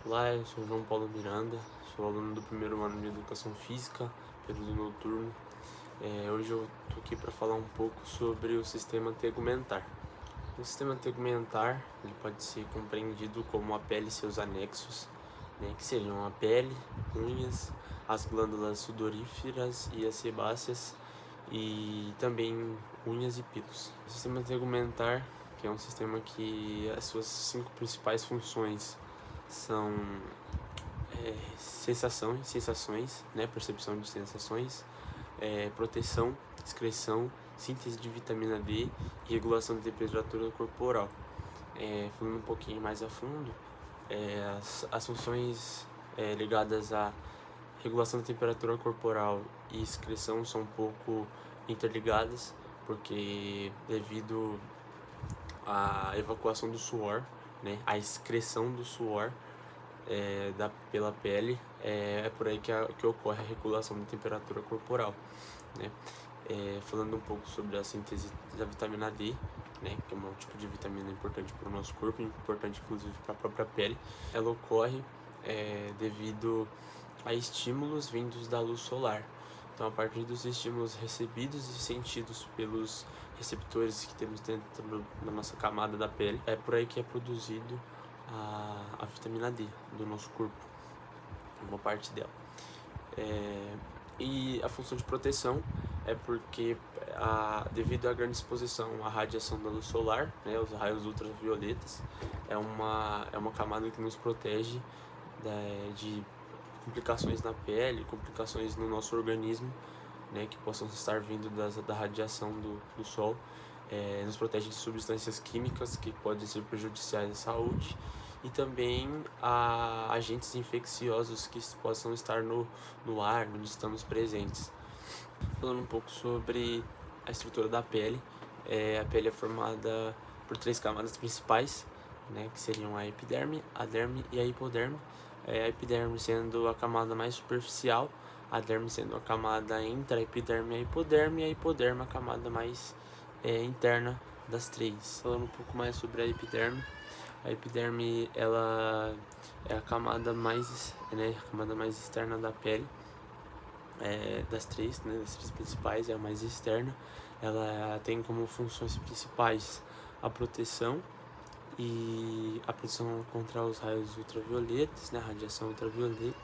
Olá, eu sou João Paulo Miranda, sou aluno do primeiro ano de Educação Física, período noturno. Hoje eu tô aqui para falar um pouco sobre o sistema tegumentar. O sistema tegumentar ele pode ser compreendido como a pele e seus anexos, né, que seriam a pele, unhas, as glândulas sudoríferas e as sebáceas e também unhas e pelos. O sistema tegumentar, que é um sistema que as suas 5 principais funções são sensações, né, percepção de sensações, proteção, excreção, síntese de vitamina D e regulação da temperatura corporal. Falando um pouquinho mais a fundo, as funções ligadas à regulação da temperatura corporal e excreção são um pouco interligadas, porque devido à evacuação do suor, né, a excreção do suor pela pele, é por aí que ocorre a regulação da temperatura corporal, né? Falando um pouco sobre a síntese da vitamina D, né, que é um tipo de vitamina importante para o nosso corpo, importante inclusive para a própria pele, ela ocorre devido a estímulos vindos da luz solar. Então, a partir dos estímulos recebidos e sentidos pelos receptores que temos dentro da nossa camada da pele, é por aí que é produzido a vitamina D do nosso corpo, uma parte dela. E a função de proteção é porque, devido à grande exposição à radiação da luz solar, né, os raios ultravioletas, é uma camada que nos protege de complicações na pele, complicações no nosso organismo, né, que possam estar vindo da radiação do sol. Nos protege de substâncias químicas que podem ser prejudiciais à saúde e também a agentes infecciosos que possam estar no ar, onde estamos presentes. Falando um pouco sobre a estrutura da pele, a pele é formada por 3 camadas principais, né, que seriam a epiderme, a derme e a hipoderme. A epiderme sendo a camada mais superficial, a derme sendo a camada entre a epiderme e a hipoderme a camada mais interna das 3. Falando um pouco mais sobre a epiderme ela é a camada mais externa da pele, das 3, né, das 3 principais, é a mais externa. Ela tem como funções principais a proteção contra os raios ultravioletas, né, a radiação ultravioleta,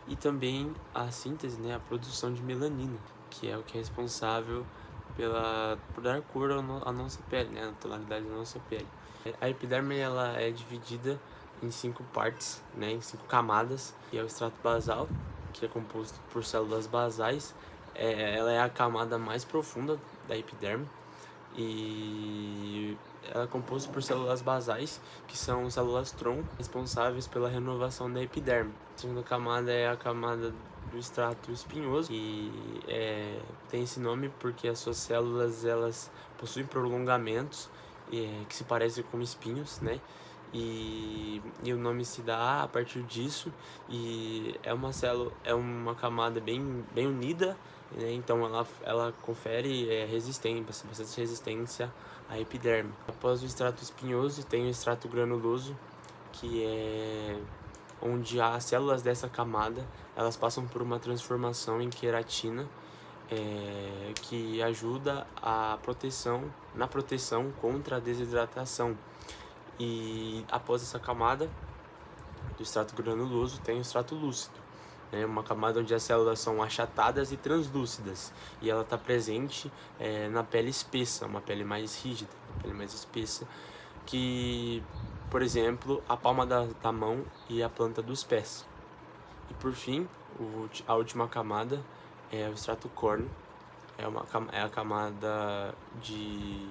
e também a síntese, né, a produção de melanina, que é o que é responsável por dar cor à nossa pele, né, a tonalidade da nossa pele. A epiderme ela é dividida em 5 partes, né, em 5 camadas, que é o extrato basal, que é composto por células basais. Ela é a camada mais profunda da epiderme e ela é composta por células basais, que são células tronco, responsáveis pela renovação da epiderme. A segunda camada é a camada do extrato espinhoso, e tem esse nome porque as suas células elas possuem prolongamentos que se parecem com espinhos, né? E o nome se dá a partir disso, e é uma camada bem unida, né? Então ela confere bastante resistência à epiderme. Após o extrato espinhoso tem o extrato granuloso, que é onde as células dessa camada elas passam por uma transformação em queratina, que ajuda na proteção contra a desidratação. E após essa camada do extrato granuloso tem o extrato lúcido, né, uma camada onde as células são achatadas e translúcidas, e ela está presente na pele espessa, uma pele mais rígida, uma pele mais espessa, que, por exemplo, a palma da mão e a planta dos pés. E por fim, a última camada é o extrato córneo, é a camada de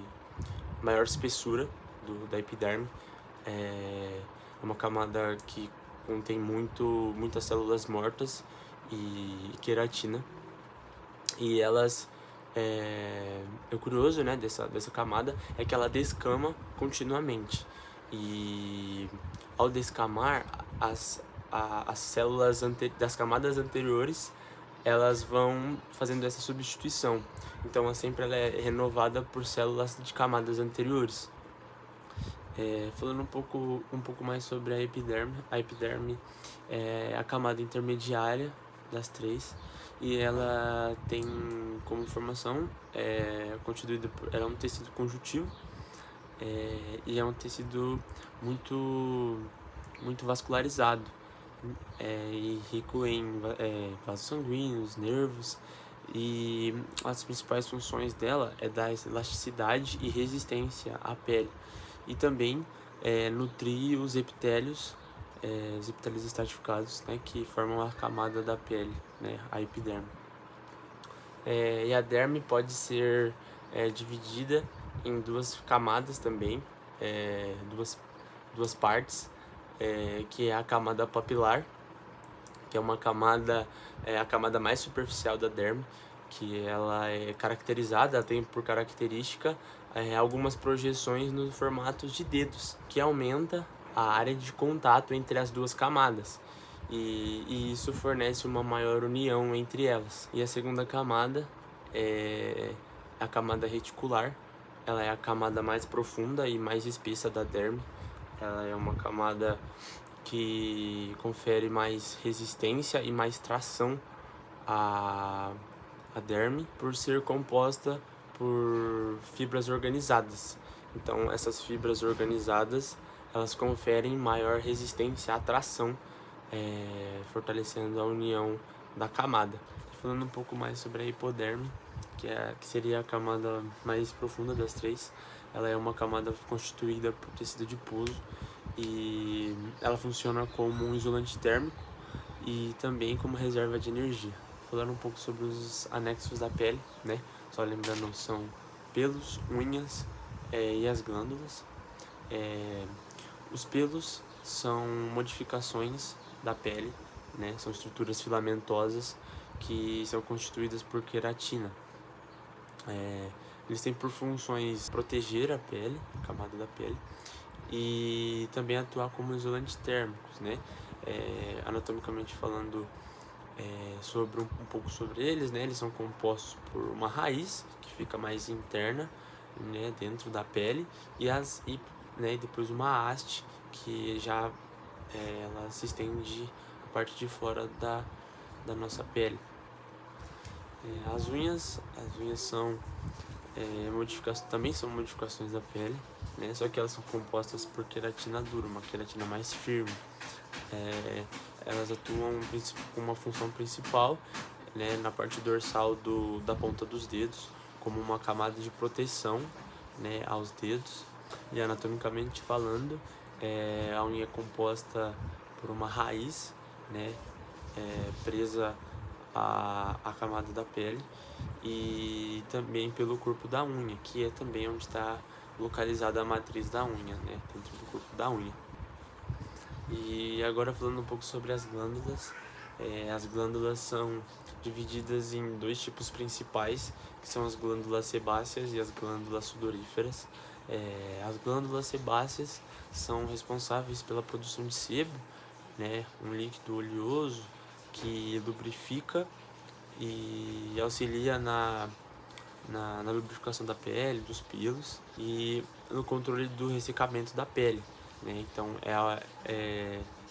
maior espessura da epiderme. É uma camada que contém muitas células mortas e queratina, e elas o curioso, né, dessa camada é que ela descama continuamente, e ao descamar as células das camadas anteriores elas vão fazendo essa substituição, então ela é renovada por células de camadas anteriores. Falando um pouco mais sobre a epiderme é a camada intermediária das três e ela tem como formação ela é um tecido conjuntivo e é um tecido muito vascularizado e rico em vasos sanguíneos, nervos, e as principais funções dela é dar elasticidade e resistência à pele e também nutrir os epitélios estratificados, né, que formam a camada da pele, né, a epiderme. E a derme pode ser dividida em duas camadas também, duas partes, que é a camada papilar, que é uma camada, a camada mais superficial da derme, que ela é caracterizada, ela tem por característica algumas projeções no formato de dedos, que aumenta a área de contato entre as duas camadas. E isso fornece uma maior união entre elas. E a segunda camada é a camada reticular. Ela é a camada mais profunda e mais espessa da derme. Ela é uma camada que confere mais resistência e mais tração à derme por ser composta por fibras organizadas. Então essas fibras organizadas elas conferem maior resistência à tração, fortalecendo a união da camada. Falando um pouco mais sobre a hipoderme, que seria a camada mais profunda das três, ela é uma camada constituída por tecido adiposo e ela funciona como um isolante térmico e também como reserva de energia. Falando um pouco sobre os anexos da pele, né? Só lembrando, são pelos, unhas e as glândulas. Os pelos são modificações da pele, né? São estruturas filamentosas que são constituídas por queratina. Eles têm por funções proteger a pele, a camada da pele, e também atuar como isolantes térmicos, né? Anatomicamente falando, sobre um pouco sobre eles, né? Eles são compostos por uma raiz que fica mais interna, né, dentro da pele, e depois uma haste que já ela se estende a parte de fora da nossa pele. As unhas são também são modificações da pele, né? Só que elas são compostas por queratina dura, uma queratina mais firme. Elas atuam com uma função principal, né, na parte dorsal da ponta dos dedos, como uma camada de proteção, né, aos dedos. E anatomicamente falando, a unha é composta por uma raiz, né, presa à camada da pele, e também pelo corpo da unha, que é também onde está localizada a matriz da unha, né, dentro do corpo da unha. E agora falando um pouco sobre as glândulas, as glândulas são divididas em dois tipos principais, que são as glândulas sebáceas e as glândulas sudoríferas. As glândulas sebáceas são responsáveis pela produção de sebo, né, um líquido oleoso que lubrifica e auxilia na lubrificação da pele, dos pelos e no controle do ressecamento da pele, né? Então é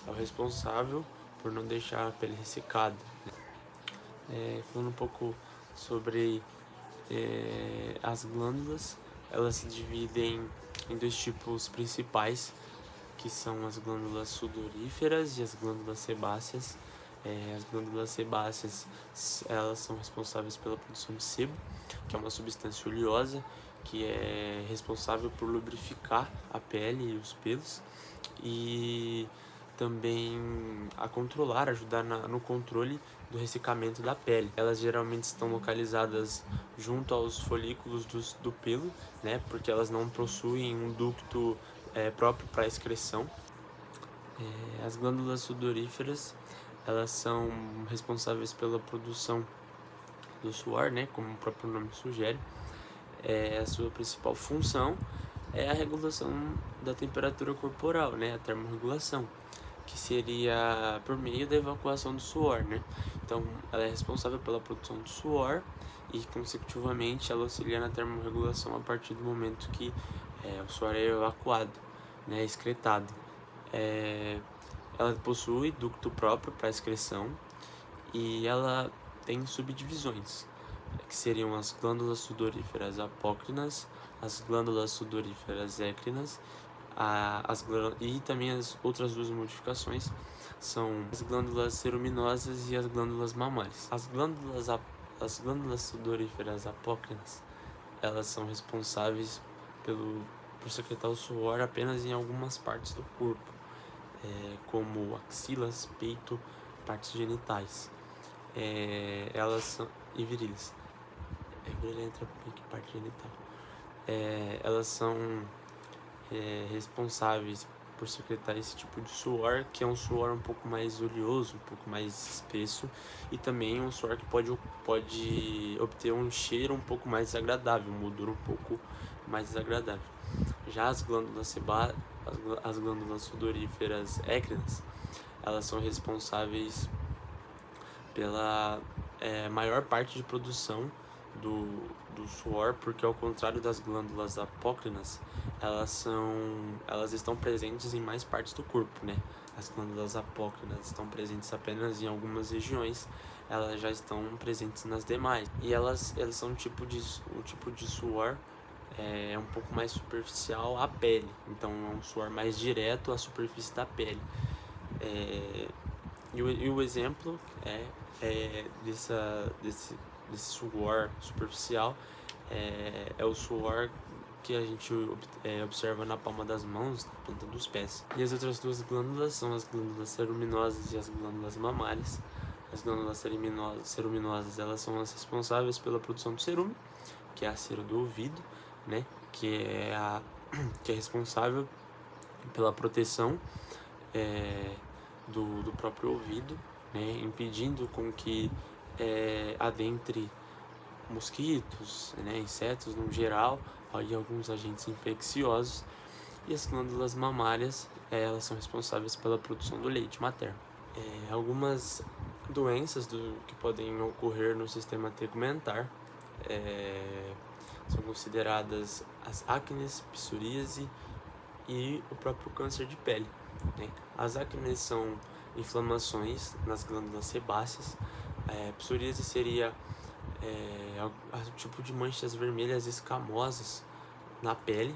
o responsável por não deixar a pele ressecada, né? Falando um pouco sobre as glândulas, elas se dividem em dois tipos principais, que são as glândulas sudoríferas e as glândulas sebáceas. As glândulas sebáceas, elas são responsáveis pela produção de sebo, que é uma substância oleosa que é responsável por lubrificar a pele e os pelos e também ajudar no controle do ressecamento da pele. Elas geralmente estão localizadas junto aos folículos do pelo, né, porque elas não possuem um ducto próprio para excreção. As glândulas sudoríferas, elas são responsáveis pela produção do suor, né, como o próprio nome sugere. A sua principal função é a regulação da temperatura corporal, né, a termorregulação, que seria por meio da evacuação do suor, né? Então, ela é responsável pela produção do suor e, consecutivamente, ela auxilia na termorregulação a partir do momento que o suor é evacuado. né, excretado. Ela possui ducto próprio para excreção e ela tem subdivisões, que seriam as glândulas sudoríferas apócrinas, as glândulas sudoríferas écrinas, e também as outras duas modificações são as glândulas ceruminosas e as glândulas mamárias. As glândulas sudoríferas apócrinas, elas são responsáveis por secretar o suor apenas em algumas partes do corpo, como axilas, peito, partes genitais. Elas são e virilhas. Virilha entra em parte genital. Elas são responsáveis por secretar esse tipo de suor, que é um suor um pouco mais oleoso, um pouco mais espesso, e também um suor que pode obter um cheiro um pouco mais desagradável, um odor um pouco mais desagradável. Já as glândulas sudoríferas écrinas, elas são responsáveis pela maior parte de produção do suor, porque ao contrário das glândulas apócrinas, elas estão presentes em mais partes do corpo, né? As glândulas apócrinas estão presentes apenas em algumas regiões, elas já estão presentes nas demais. E elas são o tipo de suor um pouco mais superficial à pele, então é um suor mais direto à superfície da pele. E o exemplo desse suor superficial é o suor que a gente observa na palma das mãos, na planta dos pés. E as outras duas glândulas são as glândulas ceruminosas e as glândulas mamárias. As glândulas ceruminosas, elas são as responsáveis pela produção do cerume, que é a cera do ouvido, né? Que é responsável pela proteção do próprio ouvido, né? Impedindo com que adentre mosquitos, né? Insetos no geral, e alguns agentes infecciosos. E as glândulas mamárias, elas são responsáveis pela produção do leite materno. Algumas doenças que podem ocorrer no sistema tegumentar são consideradas as acnes, psoríase e o próprio câncer de pele, né? As acnes são inflamações nas glândulas sebáceas. Psoríase seria o tipo de manchas vermelhas escamosas na pele,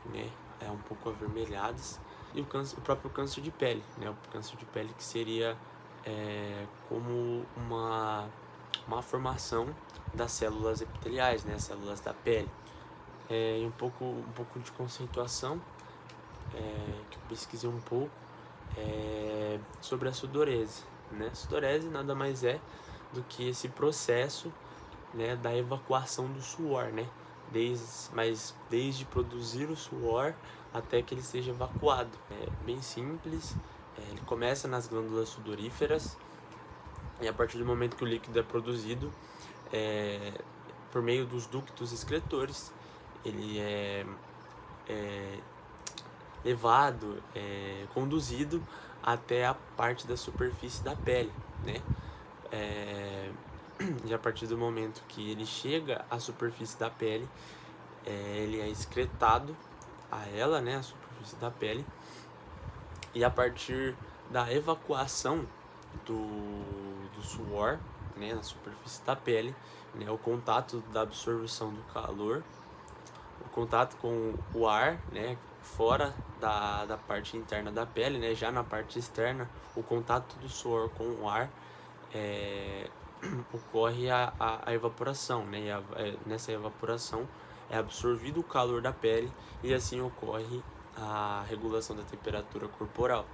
né? Um pouco avermelhadas. E o próprio câncer de pele, né? O câncer de pele que seria como uma formação das células epiteliais, né? As células da pele. E um pouco de conceituação que eu pesquisei um pouco sobre a sudorese, né? Sudorese nada mais é do que esse processo, né, da evacuação do suor, né? Desde produzir o suor até que ele seja evacuado. É bem simples. Ele começa nas glândulas sudoríferas e a partir do momento que o líquido é produzido, por meio dos ductos excretores, ele é levado, conduzido até a parte da superfície da pele, né? E a partir do momento que ele chega à superfície da pele, ele é excretado a ela, né, a superfície da pele, e a partir da evacuação do suor, né, na superfície da pele, né, o contato da absorção do calor, o contato com o ar, né, fora da parte interna da pele, né, já na parte externa, o contato do suor com o ar ocorre a evaporação, né, e nessa evaporação é absorvido o calor da pele e assim ocorre a regulação da temperatura corporal.